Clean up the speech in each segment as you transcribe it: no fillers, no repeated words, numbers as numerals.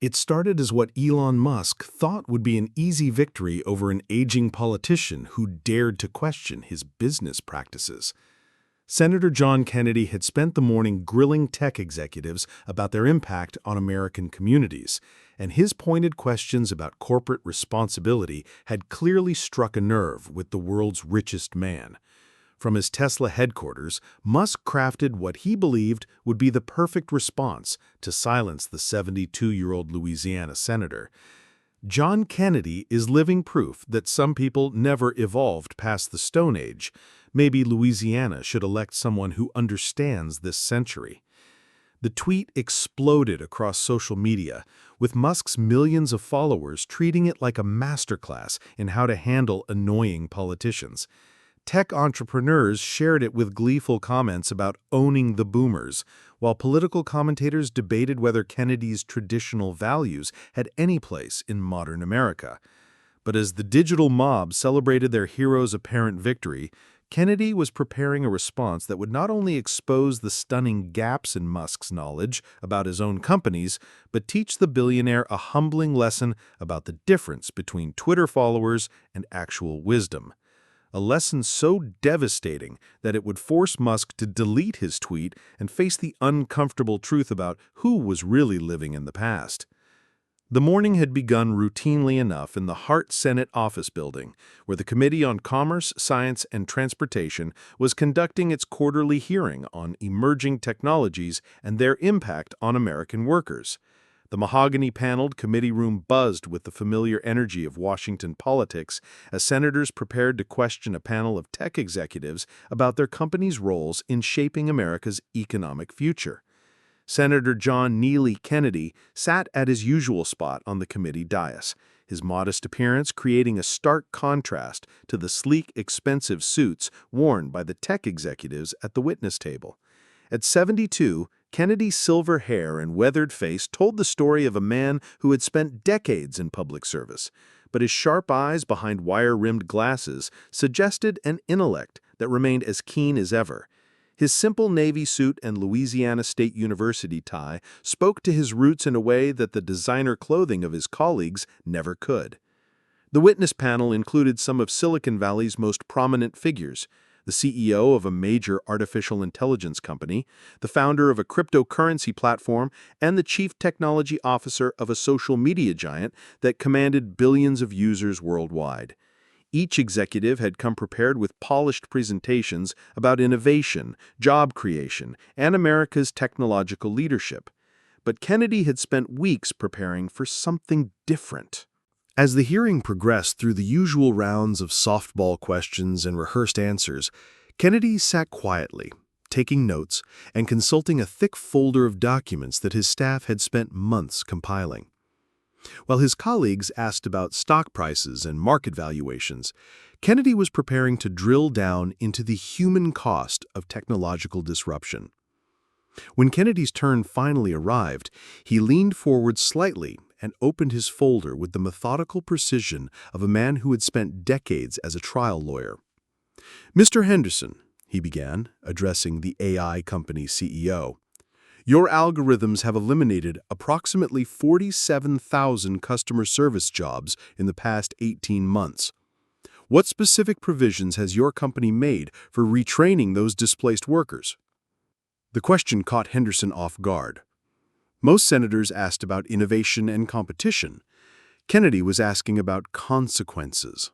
It started as what Elon Musk thought would be an easy victory over an aging politician who dared to question his business practices. Senator John Kennedy had spent the morning grilling tech executives about their impact on American communities, and his pointed questions about corporate responsibility had clearly struck a nerve with the world's richest man. From his Tesla headquarters, Musk crafted what he believed would be the perfect response to silence the 72-year-old Louisiana senator. John Kennedy is living proof that some people never evolved past the Stone Age. Maybe Louisiana should elect someone who understands this century. The tweet exploded across social media, with Musk's millions of followers treating it like a masterclass in how to handle annoying politicians. Tech entrepreneurs shared it with gleeful comments about owning the boomers, while political commentators debated whether Kennedy's traditional values had any place in modern America. But as the digital mob celebrated their hero's apparent victory, Kennedy was preparing a response that would not only expose the stunning gaps in Musk's knowledge about his own companies, but teach the billionaire a humbling lesson about the difference between Twitter followers and actual wisdom. A lesson so devastating that it would force Musk to delete his tweet and face the uncomfortable truth about who was really living in the past. The morning had begun routinely enough in the Hart Senate office building, where the Committee on Commerce, Science, and Transportation was conducting its quarterly hearing on emerging technologies and their impact on American workers. The mahogany-paneled committee room buzzed with the familiar energy of Washington politics as senators prepared to question a panel of tech executives about their companies' roles in shaping America's economic future. Senator John Neely Kennedy sat at his usual spot on the committee dais, his modest appearance creating a stark contrast to the sleek, expensive suits worn by the tech executives at the witness table. At 72, Kennedy's silver hair and weathered face told the story of a man who had spent decades in public service, but his sharp eyes behind wire-rimmed glasses suggested an intellect that remained as keen as ever. His simple Navy suit and Louisiana State University tie spoke to his roots in a way that the designer clothing of his colleagues never could. The witness panel included some of Silicon Valley's most prominent figures: the CEO of a major artificial intelligence company, the founder of a cryptocurrency platform, and the chief technology officer of a social media giant that commanded billions of users worldwide. Each executive had come prepared with polished presentations about innovation, job creation, and America's technological leadership. But Kennedy had spent weeks preparing for something different. As the hearing progressed through the usual rounds of softball questions and rehearsed answers, Kennedy sat quietly, taking notes and consulting a thick folder of documents that his staff had spent months compiling. While his colleagues asked about stock prices and market valuations, Kennedy was preparing to drill down into the human cost of technological disruption. When Kennedy's turn finally arrived, he leaned forward slightly and opened his folder with the methodical precision of a man who had spent decades as a trial lawyer. "Mr. Henderson," he began, addressing the AI company CEO, "your algorithms have eliminated approximately 47,000 customer service jobs in the past 18 months. What specific provisions has your company made for retraining those displaced workers?" The question caught Henderson off guard. Most senators asked about innovation and competition. Kennedy was asking about consequences.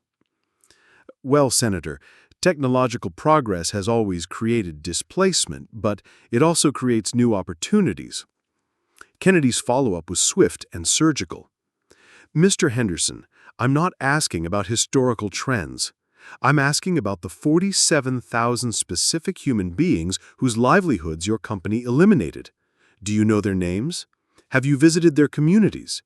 "Well, Senator, technological progress has always created displacement, but it also creates new opportunities." Kennedy's follow-up was swift and surgical. "Mr. Henderson, I'm not asking about historical trends. I'm asking about the 47,000 specific human beings whose livelihoods your company eliminated. Do you know their names? Have you visited their communities?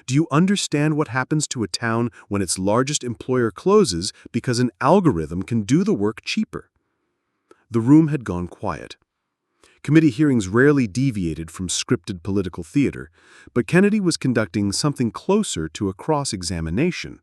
Do you understand what happens to a town when its largest employer closes because an algorithm can do the work cheaper?" The room had gone quiet. Committee hearings rarely deviated from scripted political theater, but Kennedy was conducting something closer to a cross-examination.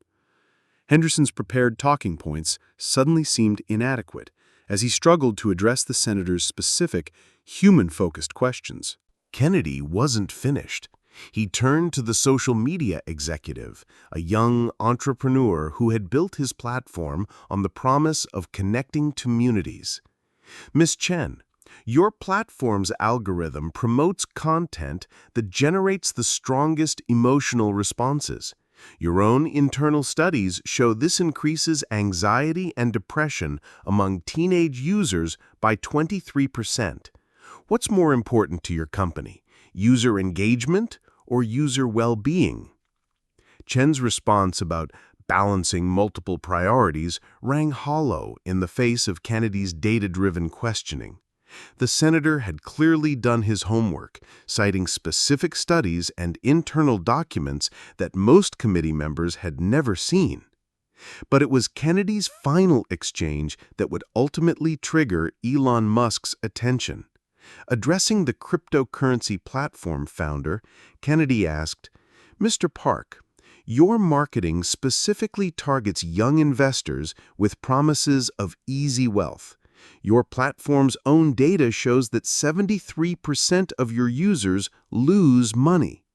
Henderson's prepared talking points suddenly seemed inadequate as he struggled to address the senator's specific, human-focused questions. Kennedy wasn't finished. He turned to the social media executive, a young entrepreneur who had built his platform on the promise of connecting communities. Ms. Chen, your platform's algorithm promotes content that generates the strongest emotional responses. Your own internal studies show this increases anxiety and depression among teenage users by 23%. What's more important to your company, user engagement or user well-being? Chen's response about balancing multiple priorities rang hollow in the face of Kennedy's data-driven questioning. The senator had clearly done his homework, citing specific studies and internal documents that most committee members had never seen. But it was Kennedy's final exchange that would ultimately trigger Elon Musk's attention. Addressing the cryptocurrency platform founder, Kennedy asked, "Mr. Park, your marketing specifically targets young investors with promises of easy wealth. Your platform's own data shows that 73% of your users lose money.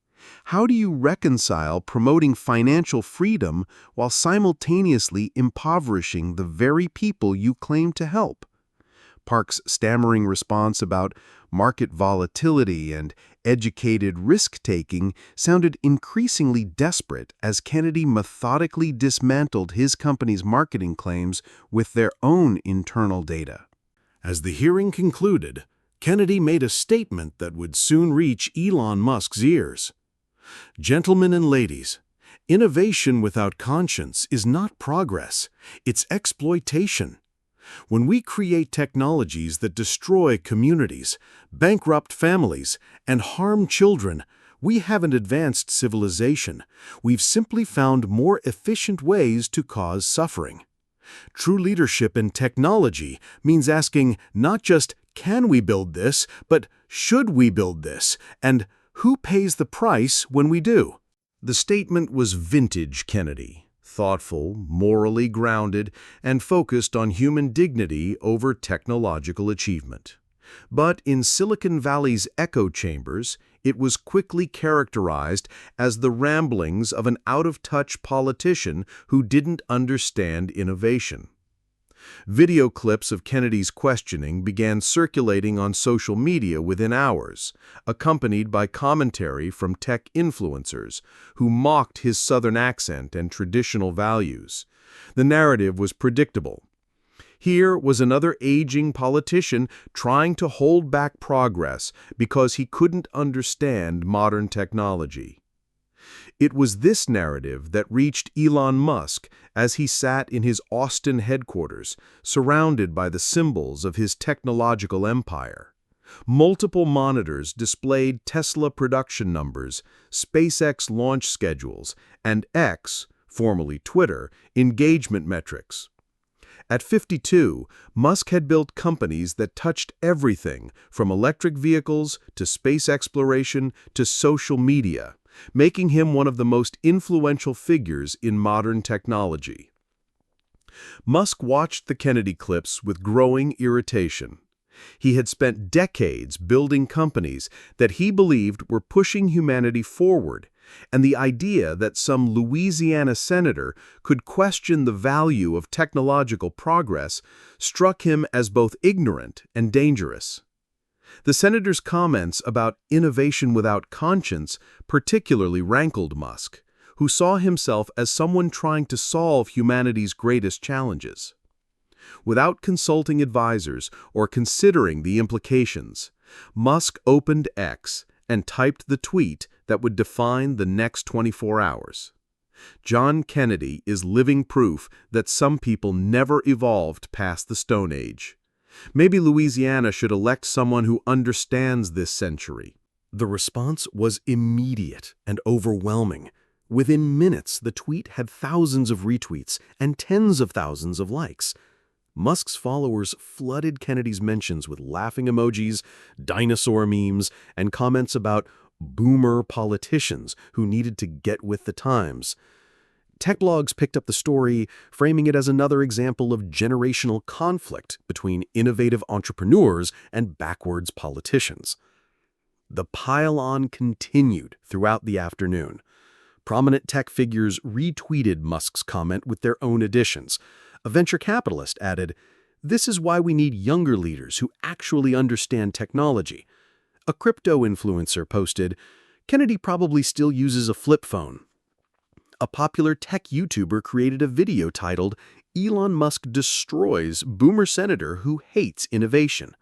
How do you reconcile promoting financial freedom while simultaneously impoverishing the very people you claim to help?" Park's stammering response about market volatility and educated risk-taking sounded increasingly desperate as Kennedy methodically dismantled his company's marketing claims with their own internal data. As the hearing concluded, Kennedy made a statement that would soon reach Elon Musk's ears. "Gentlemen and ladies, innovation without conscience is not progress, it's exploitation. When we create technologies that destroy communities, bankrupt families, and harm children, we haven't advanced civilization. We've simply found more efficient ways to cause suffering. True leadership in technology means asking not just, can we build this, but should we build this, and who pays the price when we do?" The statement was vintage Kennedy. Thoughtful, morally grounded, and focused on human dignity over technological achievement. But in Silicon Valley's echo chambers, it was quickly characterized as the ramblings of an out-of-touch politician who didn't understand innovation. Video clips of Kennedy's questioning began circulating on social media within hours, accompanied by commentary from tech influencers who mocked his Southern accent and traditional values. The narrative was predictable. Here was another aging politician trying to hold back progress because he couldn't understand modern technology. It was this narrative that reached Elon Musk as he sat in his Austin headquarters, surrounded by the symbols of his technological empire. Multiple monitors displayed Tesla production numbers, SpaceX launch schedules, and X, formerly Twitter, engagement metrics. At 52, Musk had built companies that touched everything from electric vehicles to space exploration to social media, making him one of the most influential figures in modern technology. Musk watched the Kennedy clips with growing irritation. He had spent decades building companies that he believed were pushing humanity forward, and the idea that some Louisiana senator could question the value of technological progress struck him as both ignorant and dangerous. The senator's comments about innovation without conscience particularly rankled Musk, who saw himself as someone trying to solve humanity's greatest challenges. Without consulting advisors or considering the implications, Musk opened X and typed the tweet that would define the next 24 hours. "John Kennedy is living proof that some people never evolved past the Stone Age. Maybe Louisiana should elect someone who understands this century." The response was immediate and overwhelming. Within minutes, the tweet had thousands of retweets and tens of thousands of likes. Musk's followers flooded Kennedy's mentions with laughing emojis, dinosaur memes, and comments about boomer politicians who needed to get with the times. Tech blogs picked up the story, framing it as another example of generational conflict between innovative entrepreneurs and backwards politicians. The pile-on continued throughout the afternoon. Prominent tech figures retweeted Musk's comment with their own additions. A venture capitalist added, "This is why we need younger leaders who actually understand technology." A crypto influencer posted, "Kennedy probably still uses a flip phone." A popular tech YouTuber created a video titled, "Elon Musk Destroys Boomer Senator Who Hates Innovation."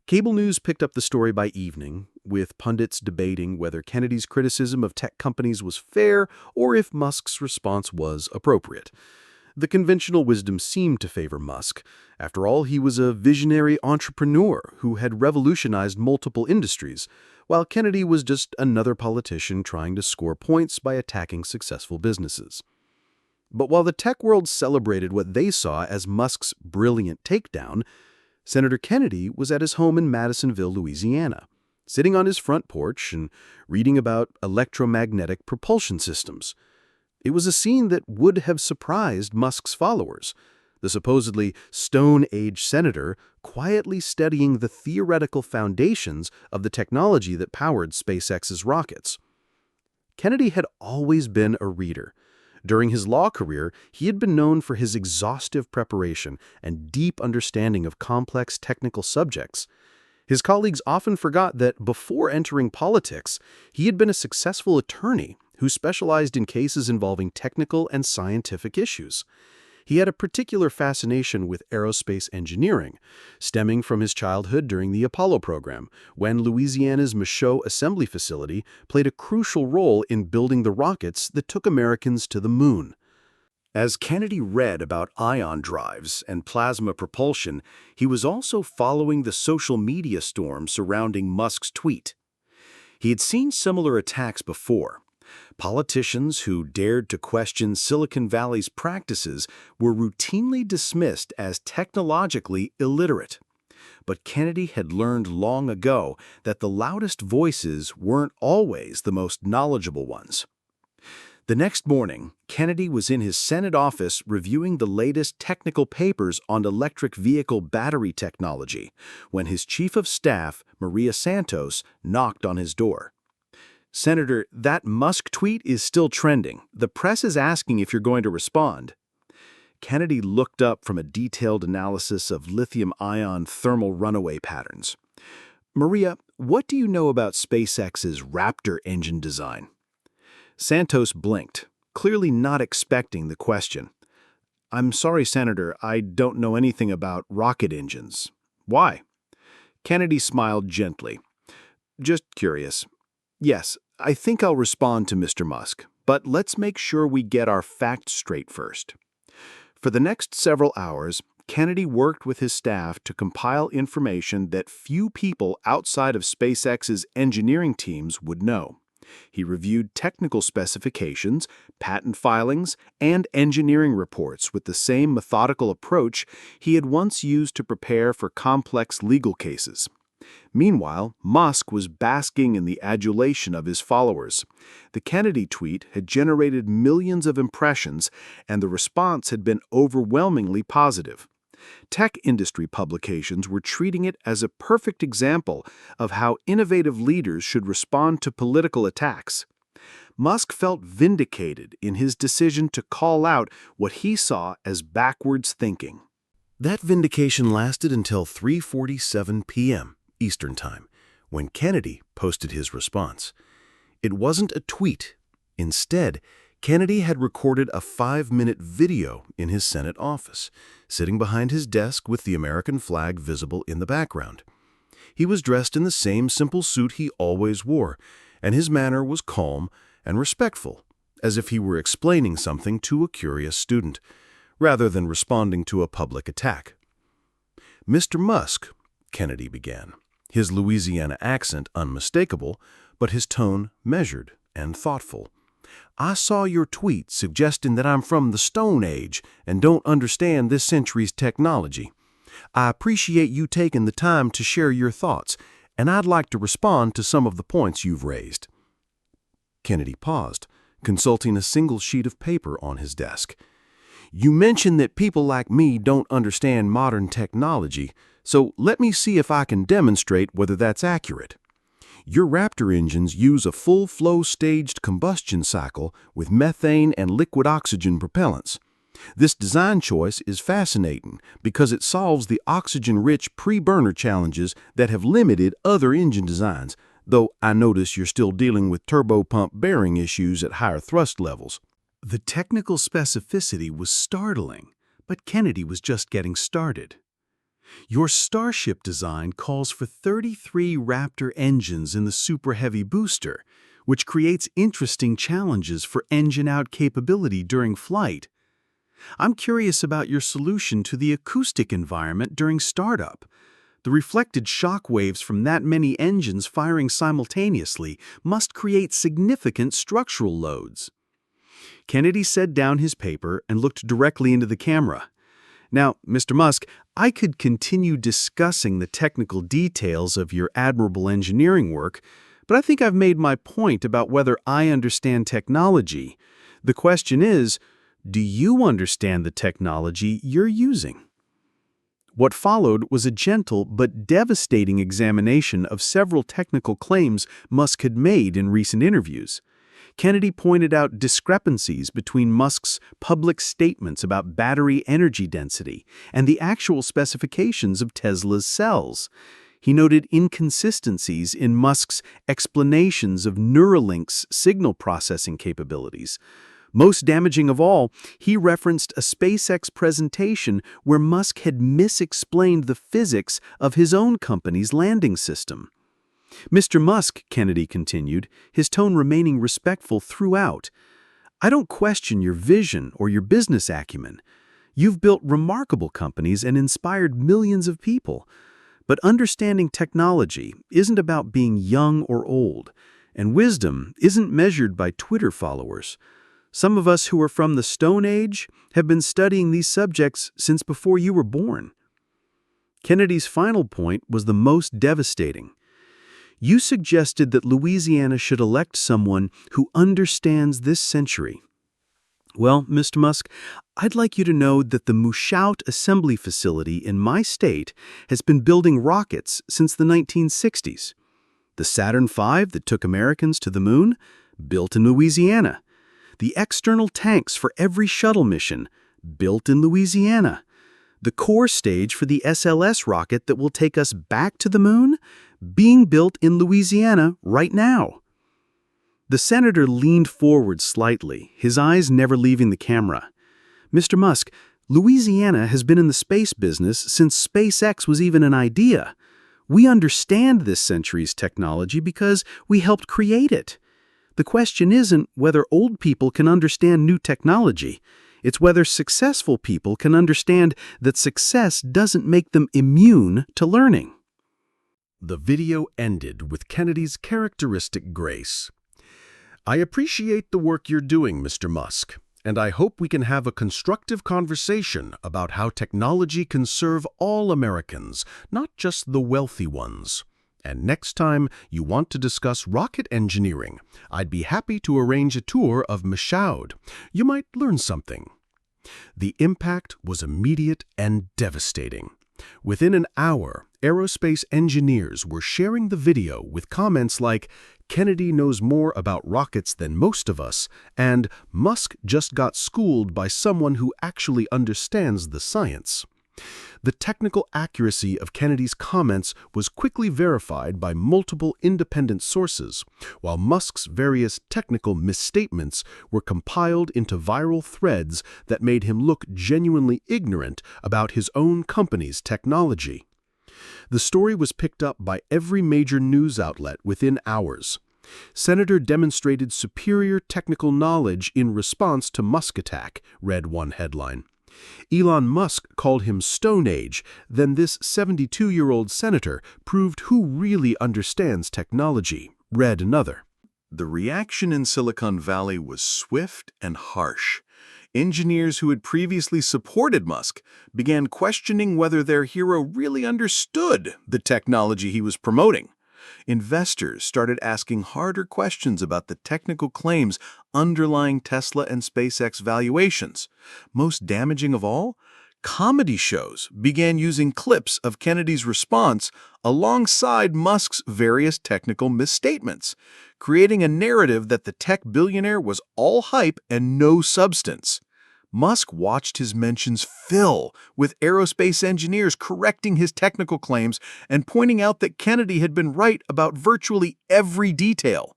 Cable news picked up the story by evening, with pundits debating whether Kennedy's criticism of tech companies was fair or if Musk's response was appropriate. The conventional wisdom seemed to favor Musk. After all, he was a visionary entrepreneur who had revolutionized multiple industries, while Kennedy was just another politician trying to score points by attacking successful businesses. But while the tech world celebrated what they saw as Musk's brilliant takedown, Senator Kennedy was at his home in Madisonville, Louisiana, sitting on his front porch and reading about electromagnetic propulsion systems. It was a scene that would have surprised Musk's followers, the supposedly Stone Age senator quietly studying the theoretical foundations of the technology that powered SpaceX's rockets. Kennedy had always been a reader. During his law career, he had been known for his exhaustive preparation and deep understanding of complex technical subjects. His colleagues often forgot that before entering politics, he had been a successful attorney who specialized in cases involving technical and scientific issues. He had a particular fascination with aerospace engineering, stemming from his childhood during the Apollo program, when Louisiana's Michaud assembly facility played a crucial role in building the rockets that took Americans to the moon. As Kennedy read about ion drives and plasma propulsion, he was also following the social media storm surrounding Musk's tweet. He had seen similar attacks before. Politicians who dared to question Silicon Valley's practices were routinely dismissed as technologically illiterate. But Kennedy had learned long ago that the loudest voices weren't always the most knowledgeable ones. The next morning, Kennedy was in his Senate office reviewing the latest technical papers on electric vehicle battery technology when his chief of staff, Maria Santos, knocked on his door. "Senator, that Musk tweet is still trending. The press is asking if you're going to respond." Kennedy looked up from a detailed analysis of lithium-ion thermal runaway patterns. "Maria, what do you know about SpaceX's Raptor engine design?" Santos blinked, clearly not expecting the question. "I'm sorry, Senator, I don't know anything about rocket engines." "Why?" Kennedy smiled gently. "Just curious. Yes, I think I'll respond to Mr. Musk, but let's make sure we get our facts straight first." For the next several hours, Kennedy worked with his staff to compile information that few people outside of SpaceX's engineering teams would know. He reviewed technical specifications, patent filings, and engineering reports with the same methodical approach he had once used to prepare for complex legal cases. Meanwhile, Musk was basking in the adulation of his followers. The Kennedy tweet had generated millions of impressions, and the response had been overwhelmingly positive. Tech industry publications were treating it as a perfect example of how innovative leaders should respond to political attacks. Musk felt vindicated in his decision to call out what he saw as backwards thinking. That vindication lasted until 3:47 p.m. Eastern Time, when Kennedy posted his response. It wasn't a tweet. Instead, Kennedy had recorded a 5-minute video in his Senate office, sitting behind his desk with the American flag visible in the background. He was dressed in the same simple suit he always wore, and his manner was calm and respectful, as if he were explaining something to a curious student, rather than responding to a public attack. "Mr. Musk," Kennedy began, his Louisiana accent unmistakable, but his tone measured and thoughtful. "I saw your tweet suggesting that I'm from the Stone Age and don't understand this century's technology. I appreciate you taking the time to share your thoughts, and I'd like to respond to some of the points you've raised." Kennedy paused, consulting a single sheet of paper on his desk. "You mentioned that people like me don't understand modern technology, so let me see if I can demonstrate whether that's accurate." Your Raptor engines use a full-flow staged combustion cycle with methane and liquid oxygen propellants. This design choice is fascinating because it solves the oxygen-rich pre-burner challenges that have limited other engine designs, though I notice you're still dealing with turbopump bearing issues at higher thrust levels. The technical specificity was startling, but Kennedy was just getting started. Your Starship design calls for 33 Raptor engines in the Super Heavy booster, which creates interesting challenges for engine-out capability during flight. I'm curious about your solution to the acoustic environment during startup. The reflected shock waves from that many engines firing simultaneously must create significant structural loads. Kennedy set down his paper and looked directly into the camera. Now, Mr. Musk, I could continue discussing the technical details of your admirable engineering work, but I think I've made my point about whether I understand technology. The question is, do you understand the technology you're using? What followed was a gentle but devastating examination of several technical claims Musk had made in recent interviews. Kennedy pointed out discrepancies between Musk's public statements about battery energy density and the actual specifications of Tesla's cells. He noted inconsistencies in Musk's explanations of Neuralink's signal processing capabilities. Most damaging of all, he referenced a SpaceX presentation where Musk had misexplained the physics of his own company's landing system. Mr. Musk, Kennedy continued, his tone remaining respectful throughout, I don't question your vision or your business acumen. You've built remarkable companies and inspired millions of people. But understanding technology isn't about being young or old, and wisdom isn't measured by Twitter followers. Some of us who are from the Stone Age have been studying these subjects since before you were born. Kennedy's final point was the most devastating. You suggested that Louisiana should elect someone who understands this century. Well, Mr. Musk, I'd like you to know that the Mushout Assembly Facility in my state has been building rockets since the 1960s. The Saturn V that took Americans to the moon, built in Louisiana. The external tanks for every shuttle mission, built in Louisiana. The core stage for the SLS rocket that will take us back to the moon, being built in Louisiana right now. The senator leaned forward slightly, his eyes never leaving the camera. Mr. Musk, Louisiana has been in the space business since SpaceX was even an idea. We understand this century's technology because we helped create it. The question isn't whether old people can understand new technology. It's whether successful people can understand that success doesn't make them immune to learning. The video ended with Kennedy's characteristic grace. I appreciate the work you're doing, Mr. Musk, and I hope we can have a constructive conversation about how technology can serve all Americans, not just the wealthy ones. And next time you want to discuss rocket engineering, I'd be happy to arrange a tour of Mushout. You might learn something. The impact was immediate and devastating. Within an hour, aerospace engineers were sharing the video with comments like, Kennedy knows more about rockets than most of us, and Musk just got schooled by someone who actually understands the science. The technical accuracy of Kennedy's comments was quickly verified by multiple independent sources, while Musk's various technical misstatements were compiled into viral threads that made him look genuinely ignorant about his own company's technology. The story was picked up by every major news outlet within hours. Senator demonstrated superior technical knowledge in response to Musk attack, read one headline. Elon Musk called him Stone Age, then this 72-year-old senator proved who really understands technology, read another. The reaction in Silicon Valley was swift and harsh. Engineers who had previously supported Musk began questioning whether their hero really understood the technology he was promoting. Investors started asking harder questions about the technical claims underlying Tesla and SpaceX valuations. Most damaging of all, Comedy shows began using clips of Kennedy's response alongside Musk's various technical misstatements, creating a narrative that the tech billionaire was all hype and no substance. Musk watched his mentions fill, with aerospace engineers correcting his technical claims and pointing out that Kennedy had been right about virtually every detail.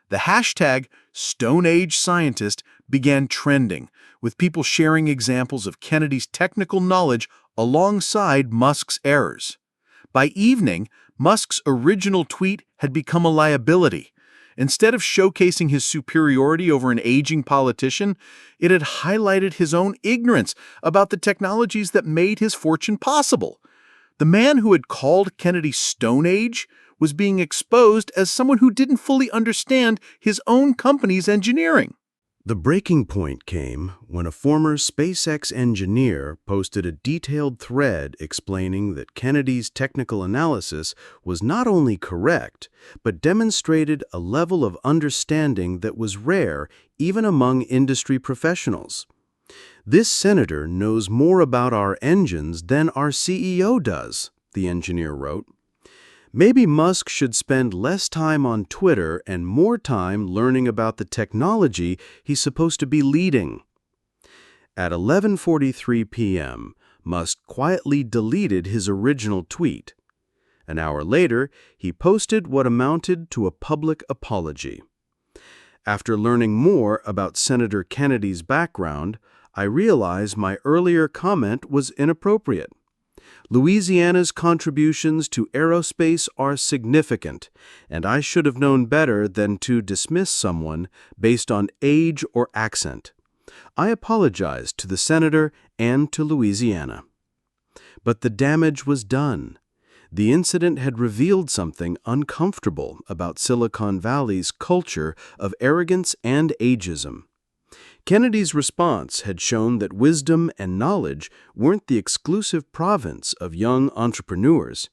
The hashtag Stone Age Scientist began trending, with people sharing examples of Kennedy's technical knowledge alongside Musk's errors. By evening, Musk's original tweet had become a liability. Instead of showcasing his superiority over an aging politician, it had highlighted his own ignorance about the technologies that made his fortune possible. The man who had called Kennedy Stone Age was being exposed as someone who didn't fully understand his own company's engineering. The breaking point came when a former SpaceX engineer posted a detailed thread explaining that Kennedy's technical analysis was not only correct, but demonstrated a level of understanding that was rare even among industry professionals. "This senator knows more about our engines than our CEO does," the engineer wrote. "Maybe Musk should spend less time on Twitter and more time learning about the technology he's supposed to be leading." At 11:43 p.m., Musk quietly deleted his original tweet. An hour later, he posted what amounted to a public apology. "After learning more about Senator Kennedy's background, I realize my earlier comment was inappropriate. Louisiana's contributions to aerospace are significant, and I should have known better than to dismiss someone based on age or accent. I apologize to the senator and to Louisiana." But the damage was done. The incident had revealed something uncomfortable about Silicon Valley's culture of arrogance and ageism. Kennedy's response had shown that wisdom and knowledge weren't the exclusive province of young entrepreneurs,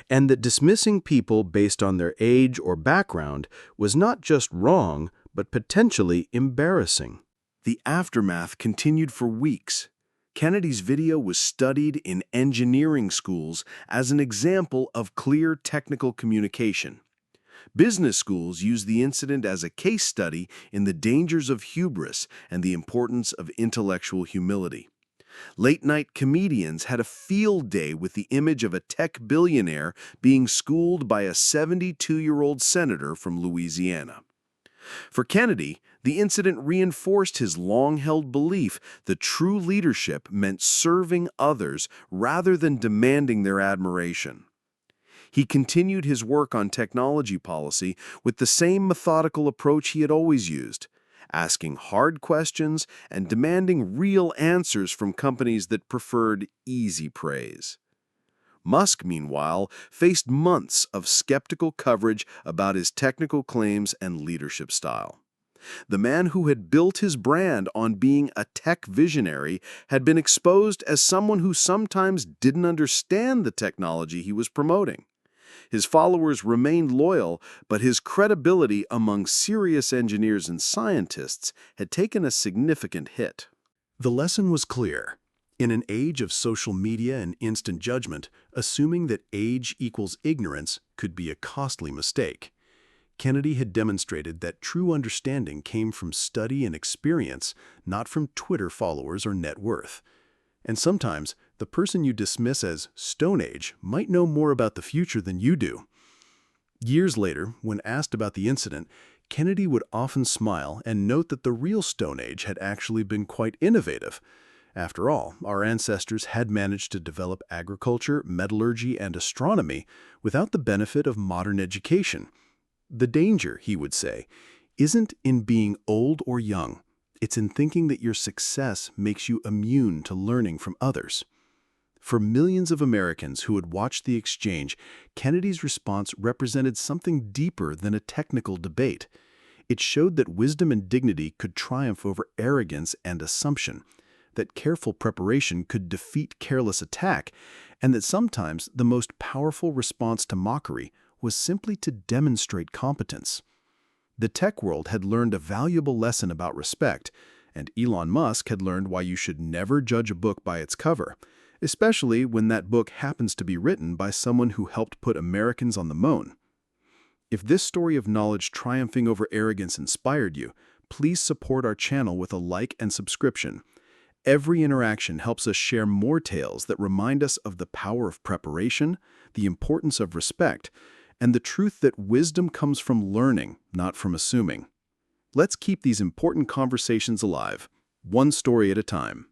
and that dismissing people based on their age or background was not just wrong, but potentially embarrassing. The aftermath continued for weeks. Kennedy's video was studied in engineering schools as an example of clear technical communication. Business schools use the incident as a case study in the dangers of hubris and the importance of intellectual humility. Late-night comedians had a field day with the image of a tech billionaire being schooled by a 72-year-old senator from Louisiana. For Kennedy, the incident reinforced his long-held belief that true leadership meant serving others rather than demanding their admiration. He continued his work on technology policy with the same methodical approach he had always used, asking hard questions and demanding real answers from companies that preferred easy praise. Musk, meanwhile, faced months of skeptical coverage about his technical claims and leadership style. The man who had built his brand on being a tech visionary had been exposed as someone who sometimes didn't understand the technology he was promoting. His followers remained loyal, but his credibility among serious engineers and scientists had taken a significant hit. The lesson was clear. In an age of social media and instant judgment, assuming that age equals ignorance could be a costly mistake. Kennedy had demonstrated that true understanding came from study and experience, not from Twitter followers or net worth. And sometimes, the person you dismiss as Stone Age might know more about the future than you do. Years later, when asked about the incident, Kennedy would often smile and note that the real Stone Age had actually been quite innovative. After all, our ancestors had managed to develop agriculture, metallurgy, and astronomy without the benefit of modern education. The danger, he would say, isn't in being old or young. It's in thinking that your success makes you immune to learning from others. For millions of Americans who had watched the exchange, Kennedy's response represented something deeper than a technical debate. It showed that wisdom and dignity could triumph over arrogance and assumption, that careful preparation could defeat careless attack, and that sometimes the most powerful response to mockery was simply to demonstrate competence. The tech world had learned a valuable lesson about respect, and Elon Musk had learned why you should never judge a book by its cover. especially when that book happens to be written by someone who helped put Americans on the moon. If this story of knowledge triumphing over arrogance inspired you, please support our channel with a like and subscription. Every interaction helps us share more tales that remind us of the power of preparation, the importance of respect, and the truth that wisdom comes from learning, not from assuming. Let's keep these important conversations alive, one story at a time.